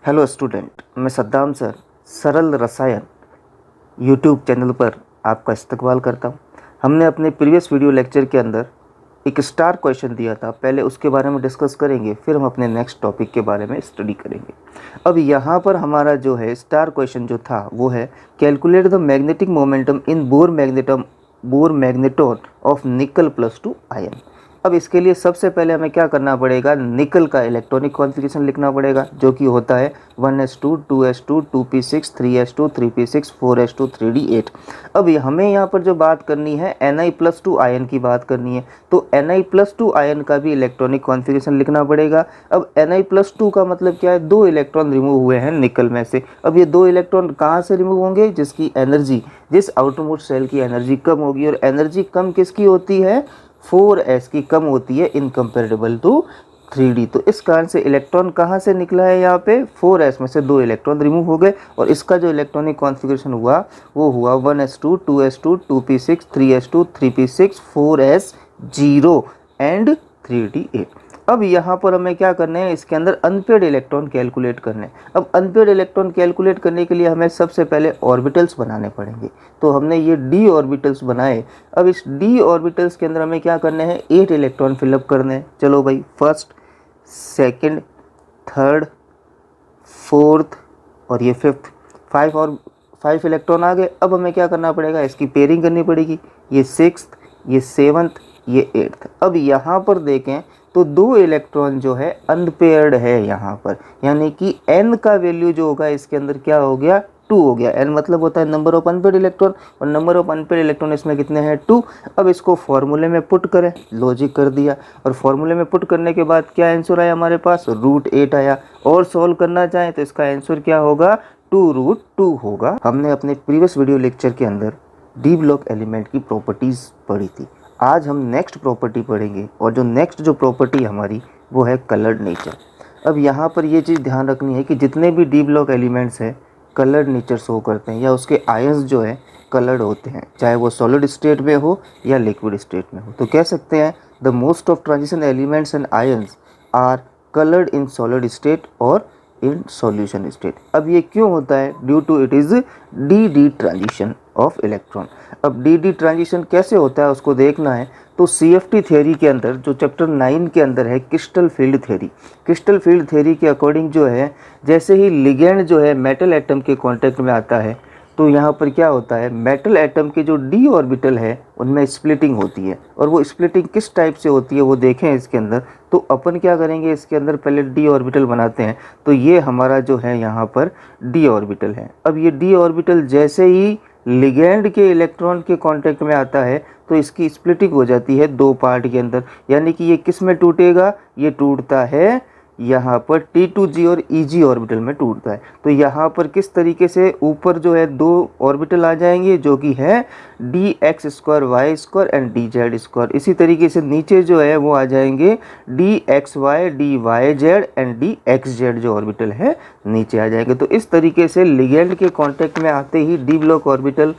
Hello student, मैं Saddam sir सरल रसायन यूट्यूब चैनल पर आपका इस्तकबाल करता हूं। हमने अपने प्रीवियस वीडियो लेक्चर के अंदर एक स्टार क्वेश्चन दिया था, पहले उसके बारे में डिस्कस करेंगे, फिर हम अपने नेक्स्ट टॉपिक के बारे में स्टडी करेंगे। अब यहाँ पर हमारा जो है स्टार क्वेश्चन जो था वो है calculate the magnetic moment in Bohr magneton of nickel +2 ion. अब इसके लिए सबसे पहले हमें क्या करना पड़ेगा, निकल का इलेक्ट्रॉनिक कॉन्फ़िगरेशन लिखना पड़ेगा, जो कि होता है 1s2 2s2 2p6 3s2 3p6 4s2 3d8। अब हमें यहाँ पर जो बात करनी है Na+2 आयन की बात करनी है, तो Na+2 आयन का भी इलेक्ट्रॉनिक कॉन्फ़िगरेशन लिखना पड़ेगा। अब Na+2 का मतलब क्या है, 2 इलेक्ट्रॉन रिमूव हुए हैं निकल में से। अब ये 2 इलेक्ट्रॉन कहाँ से रिमूव होंगे, जिसकी एनर्जी, जिस आउटरमोस्ट सेल की एनर्जी कम होगी, और एनर्जी कम किसकी होती है, 4s की कम होती है इन कंपेरेबल टू 3d। तो इस कारण से इलेक्ट्रॉन कहाँ से निकला है, यहाँ पे 4s में से 2 इलेक्ट्रॉन रिमूव हो गए, और इसका जो इलेक्ट्रॉनिक कॉन्फ़िगरेशन हुआ वो हुआ 1s2 2s2 2p6 3s2 3p6 4s0 and 3d8। अब यहाँ पर हमें क्या करना है, इसके अंदर अनपेड इलेक्ट्रॉन कैलकुलेट करने हैं। अब अनपेड इलेक्ट्रॉन कैलकुलेट करने के लिए हमें सबसे पहले ऑर्बिटल्स बनाने पड़ेंगे। तो हमने ये डी ऑर्बिटल्स बनाए। अब इस डी ऑर्बिटल्स के अंदर हमें क्या करने हैं, 8 इलेक्ट्रॉन फिलअप करने हैं। चलो भाई, फर्स्ट, सेकंड, थर्ड, फोर्थ और ये फिफ्थ, 5 इलेक्ट्रॉन आ गए। अब हमें क्या करना पड़ेगा, इसकी पेयरिंग करनी पड़ेगी, ये सिक्स्थ, ये सेवन्थ, ये एट्थ। अब यहाँ पर देखें तो 2 इलेक्ट्रॉन जो है अनपेयर्ड है यहाँ पर, यानी कि n का वैल्यू जो होगा इसके अंदर क्या हो गया, 2 हो गया। n मतलब होता है नंबर ऑफ अनपेड इलेक्ट्रॉन, और नंबर ऑफ अनपेड इलेक्ट्रॉन इसमें कितने हैं, 2। अब इसको फॉर्मूले में पुट करें, लॉजिक कर दिया, और फॉर्मूले में पुट करने के बाद क्या आंसर आया हमारे पास, √8 आया। और सॉल्व करना चाहें तो इसका आंसर क्या होगा, 2√2 होगा। हमने अपने प्रीवियस वीडियो लेक्चर के अंदर डी ब्लॉक एलिमेंट की प्रॉपर्टीज़ पढ़ी थी। आज हम नेक्स्ट प्रॉपर्टी पढ़ेंगे, और जो नेक्स्ट जो प्रॉपर्टी हमारी वो है कलर्ड नेचर। अब यहाँ पर ये चीज़ ध्यान रखनी है कि जितने भी डी ब्लॉक एलिमेंट्स हैं कलर्ड नेचर शो करते हैं, या उसके आयंस जो है कलर्ड होते हैं, चाहे वो सॉलिड स्टेट में हो या लिक्विड स्टेट में हो। तो कह सकते हैं the most of transition elements and ions are coloured in solid state और इन सॉल्यूशन स्टेट। अब ये क्यों होता है, due to it is d transition of electron. अब डी ट्रांजिशन कैसे होता है उसको देखना है, तो CFT थ्योरी के अंदर जो चैप्टर 9 के अंदर है crystal field theory, crystal field theory के अकॉर्डिंग जो है, जैसे ही लिगेंड जो है मेटल एटम के कांटेक्ट में आता है, तो यहाँ पर क्या होता है, मेटल एटम के जो डी ऑर्बिटल है उनमें स्प्लिटिंग होती है। और वो स्प्लिटिंग किस टाइप से होती है वो देखें इसके अंदर। तो अपन क्या करेंगे, इसके अंदर पहले डी ऑर्बिटल बनाते हैं। तो ये हमारा जो है यहाँ पर डी ऑर्बिटल है। अब ये डी ऑर्बिटल जैसे ही लिगेंड के इलेक्ट्रॉन के कांटेक्ट में आता है तो इसकी स्प्लिटिंग हो जाती है 2 पार्ट के अंदर, यानी कि ये किस में टूटेगा, ये टूटता है यहाँ पर T2G और EG ऑर्बिटल में टूटता है। तो यहाँ पर किस तरीके से ऊपर जो है 2 ऑर्बिटल आ जाएंगे, जो कि है dx² y² एंड dz²। इसी तरीके से नीचे जो है वो आ जाएंगे dxy dyz एंड dxz, जो ऑर्बिटल है नीचे आ जाएंगे। तो इस तरीके से लिगेंड के कांटेक्ट में आते ही डी ब्लॉक ऑर्बिटल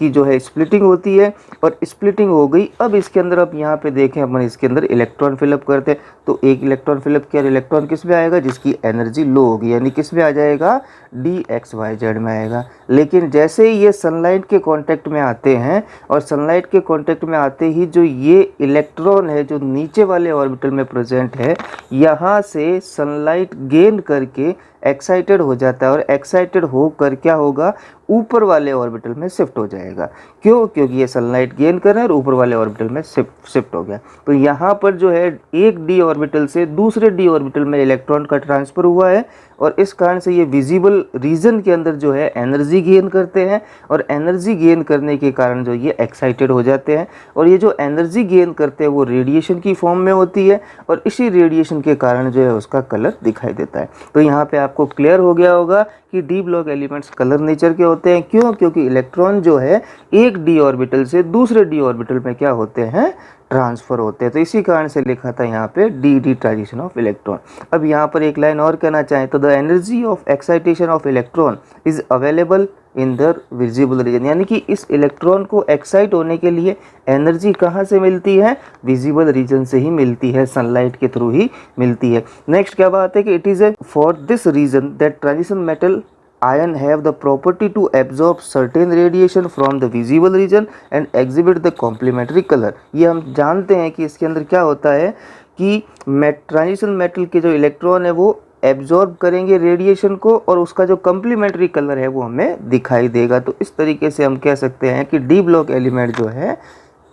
की जो है स्प्लिटिंग होती है, और स्प्लिटिंग हो गई। अब इसके अंदर अब यहाँ पे देखें अपन, इसके अंदर इलेक्ट्रॉन फिलअप करते हैं। तो एक इलेक्ट्रॉन फिलअप किया, इलेक्ट्रॉन किस में आएगा, जिसकी एनर्जी लो होगी, यानी किस में आ जाएगा, dxyz में आएगा। लेकिन जैसे ही ये सनलाइट के कांटेक्ट में आते हैं, और सनलाइट के कांटेक्ट में आते ही जो ये इलेक्ट्रॉन है जो नीचे वाले ऑर्बिटल में प्रेजेंट है, यहाँ से सनलाइट गेन करके एक्साइटेड हो जाता है, और एक्साइटेड होकर क्या होगा, ऊपर वाले ऑर्बिटल में शिफ्ट हो जाएगा। क्यों, क्योंकि ये सनलाइट गेन कर रहे हैं और ऊपर वाले ऑर्बिटल में शिफ्ट हो गया। तो यहाँ पर जो है एक डी ऑर्बिटल से दूसरे डी ऑर्बिटल में इलेक्ट्रॉन का ट्रांसफ़र हुआ है, और इस कारण से ये विजिबल रीजन के अंदर जो है एनर्जी गेन करते हैं, और एनर्जी गेन करने के कारण जो ये एक्साइटेड हो जाते हैं। और ये जो एनर्जी गेन करते हैं वो रेडिएशन की फॉर्म में होती है, और इसी रेडिएशन के कारण जो है उसका कलर दिखाई देता है। तो यहाँ पे आपको क्लियर हो गया होगा कि D block elements colour nature के होते हैं। क्यों, क्योंकि इलेक्ट्रॉन जो है एक डी ऑर्बिटल से दूसरे डी ऑर्बिटल में क्या होते हैं, ट्रांसफ़र होते हैं। तो इसी कारण से लिखा था यहाँ पे डी ट्रांजिशन ऑफ इलेक्ट्रॉन। अब यहाँ पर एक लाइन और कहना चाहें तो the energy of excitation of electron is available in the visible region, यानी कि इस इलेक्ट्रॉन को एक्साइट होने के लिए एनर्जी कहाँ से मिलती है, विजिबल रीजन से ही मिलती है, सनलाइट के थ्रू ही मिलती है। नेक्स्ट क्या बात है कि it is a for this reason that transition metal ion have the property to absorb certain radiation from the visible region and exhibit the complementary color। ये हम जानते हैं कि इसके अंदर क्या होता है कि ट्रांजिशन मेटल के जो इलेक्ट्रॉन है वो एब्जॉर्ब करेंगे रेडिएशन को और उसका जो कम्प्लीमेंट्री कलर है वो हमें दिखाई देगा। तो इस तरीके से हम कह सकते हैं कि डी ब्लॉक एलिमेंट जो है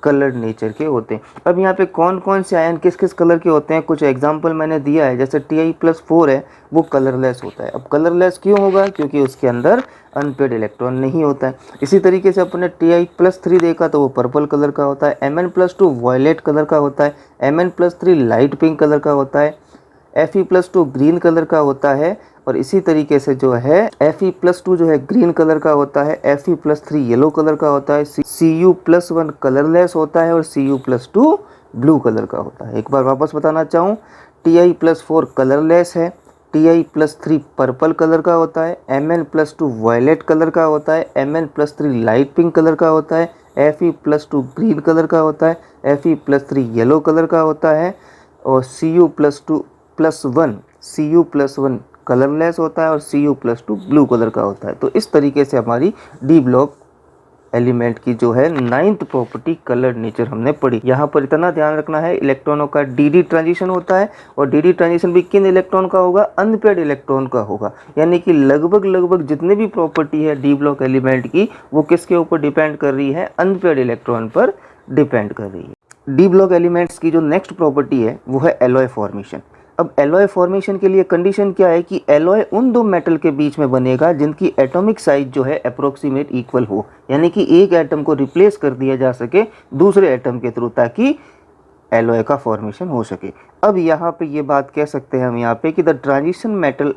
कलर्ड नेचर के होते हैं। अब यहाँ पे कौन कौन से आयन किस किस कलर के होते हैं, कुछ एग्जांपल मैंने दिया है। जैसे Ti+4 है वो कलरलेस होता है। अब कलरलेस क्यों होगा, क्योंकि उसके अंदर अनपेड इलेक्ट्रॉन नहीं होता है। इसी तरीके से अपने Ti+3 देखा तो वो पर्पल कलर का होता है। Mn+2 वॉयलेट कलर का होता है। Mn+3 लाइट पिंक कलर का होता है। Fe+2 ग्रीन कलर का होता है। और इसी तरीके से जो है Fe+2 जो है ग्रीन कलर का होता है। Fe+3 येलो कलर का होता है। Cu+1 कलरलेस होता है और Cu+2 ब्लू कलर का होता है। एक बार वापस बताना चाहूँ, Ti+4 कलरलेस है, Ti+3 पर्पल कलर का होता है, Mn+2 वॉयलेट कलर का होता है, Mn+3 लाइट पिंक कलर का होता है, Fe+2 ग्रीन कलर का होता है, Fe+3 येलो कलर का होता है और Cu+1 कलरलेस होता है और Cu+2 ब्लू कलर का होता है। तो इस तरीके से हमारी डी ब्लॉक एलिमेंट की जो है 9th प्रॉपर्टी कलर्ड नेचर हमने पढ़ी। यहाँ पर इतना ध्यान रखना है, इलेक्ट्रॉनों का डी ट्रांजिशन होता है और डी ट्रांजिशन भी किन इलेक्ट्रॉन का होगा, अनपेड इलेक्ट्रॉन का होगा। यानी कि लगभग जितने भी प्रॉपर्टी है डी ब्लॉक एलिमेंट की वो किसके ऊपर डिपेंड कर रही है, अनपेड इलेक्ट्रॉन पर डिपेंड कर रही है। डी ब्लॉक एलिमेंट्स की जो नेक्स्ट प्रॉपर्टी है वो है एलॉय फॉर्मेशन। अब एलॉय फॉर्मेशन के लिए कंडीशन क्या है कि एलॉय उन दो मेटल के बीच में बनेगा जिनकी एटॉमिक साइज जो है अप्रोक्सीमेट इक्वल हो, यानी कि एक एटम को रिप्लेस कर दिया जा सके दूसरे एटम के थ्रू ताकि एलॉय का फॉर्मेशन हो सके। अब यहाँ पे ये बात कह सकते हैं हम यहाँ पे कि the transition metal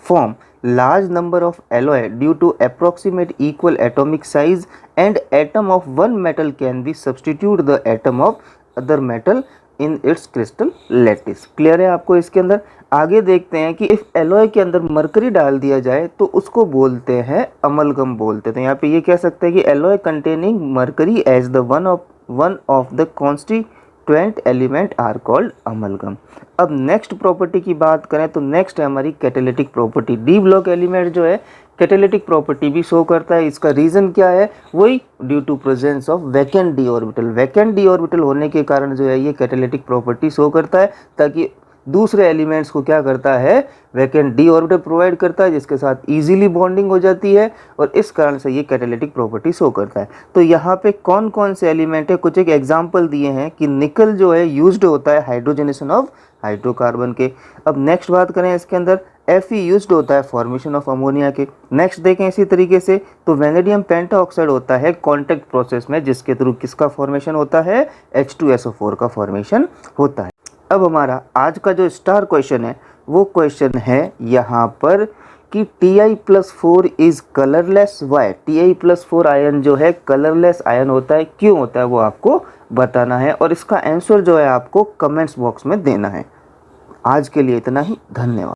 form large number of alloy due to approximate equal atomic size and atom of one metal can be substitute the atom of other metal in its crystal lattice। Clear है आपको इसके अंदर। आगे देखते हैं कि if alloy के अंदर मरकरी डाल दिया जाए तो उसको बोलते हैं अमलगम बोलते हैं। तो यहाँ पे ये कह सकते हैं कि alloy containing mercury as the one of the constituent element are called amalgam. अब नेक्स्ट प्रॉपर्टी की बात करें तो नेक्स्ट है हमारी catalytic property. D block element जो है कैटालिटिक प्रॉपर्टी भी शो करता है। इसका रीज़न क्या है, वही due to presence of vacant d orbital. Vacant d orbital होने के कारण जो है ये कैटालिटिक प्रॉपर्टी शो करता है, ताकि दूसरे एलिमेंट्स को क्या करता है, वैकेंट डी ऑर्बिटल प्रोवाइड करता है जिसके साथ इजीली बॉन्डिंग हो जाती है और इस कारण से ये कैटालिटिक प्रॉपर्टी शो करता है। तो यहाँ पे कौन कौन से एलिमेंट है, कुछ एक एग्जांपल दिए हैं कि निकल जो है यूज्ड होता है हाइड्रोजनेशन ऑफ हाइड्रोकार्बन के। अब नेक्स्ट बात करें इसके अंदर Fe यूज्ड होता है फॉर्मेशन ऑफ अमोनिया के। नेक्स्ट देखें इसी तरीके से तो वैनेडियम पेंटाऑक्साइड होता है कॉन्टैक्ट प्रोसेस में जिसके थ्रू किसका फॉर्मेशन होता है, H2SO4 का फॉर्मेशन होता है। अब हमारा आज का जो स्टार क्वेश्चन है वो क्वेश्चन है यहाँ पर कि Ti+4 is colourless Y. Ti+4 ion जो है कलरलेस आयन होता है, क्यों होता है वो आपको बताना है और इसका आंसर जो है आपको कमेंट्स बॉक्स में देना है। आज के लिए इतना ही, धन्यवाद।